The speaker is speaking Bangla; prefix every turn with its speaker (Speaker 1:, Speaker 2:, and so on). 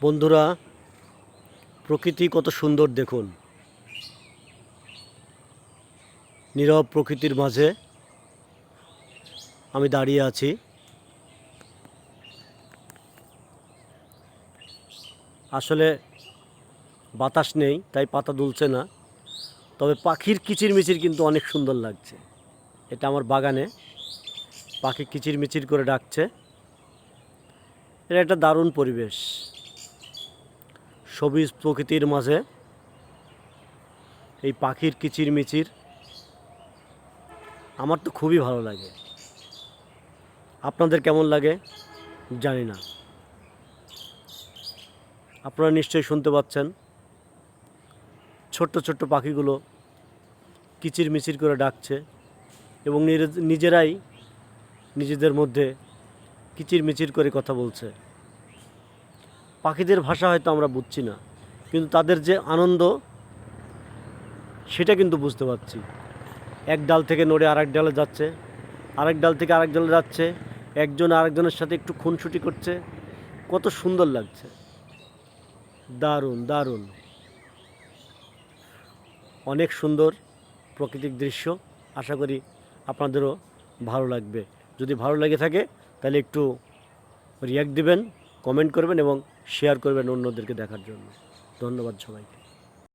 Speaker 1: বন্ধুরা, প্রকৃতি কত সুন্দর দেখুন। নীরব প্রকৃতির মাঝে আমি দাঁড়িয়ে আছি। আসলে বাতাস নেই, তাই পাতা দুলছে না, তবে পাখির কিচিরমিচির কিন্তু অনেক সুন্দর লাগছে। এটা আমার বাগানে পাখি কিচিরমিচির করে ডাকছে। এটা একটা দারুণ পরিবেশ, সবুজ প্রকৃতির মাঝে এই পাখির কিচিরমিচির আমার তো খুবই ভালো লাগে। আপনাদের কেমন লাগে জানি না। আপনারা নিশ্চয়ই শুনতে পাচ্ছেন ছোট্ট ছোট্ট পাখিগুলো কিচিরমিচির করে ডাকছে এবং নিজেরাই নিজেদের মধ্যে কিচিরমিচির করে কথা বলছে। পাখিদের ভাষা হয়তো আমরা বুঝছি না, কিন্তু তাদের যে আনন্দ সেটা কিন্তু বুঝতে পারছি। এক ডাল থেকে নড়ে আরেক ডালে যাচ্ছে, আরেক ডাল থেকে আরেক ডালে যাচ্ছে, একজন আরেকজনের সাথে একটু খুনসুটি করছে। কত সুন্দর লাগছে, দারুণ দারুণ, অনেক সুন্দর প্রাকৃতিক দৃশ্য। আশা করি আপনাদেরও ভালো লাগবে। যদি ভালো লেগে থাকে তাহলে একটু রিয়াক্ট দিবেন, কমেন্ট করবেন এবং শেয়ার করবেন অন্যদেরকে দেখার জন্য। ধন্যবাদ সবাইকে।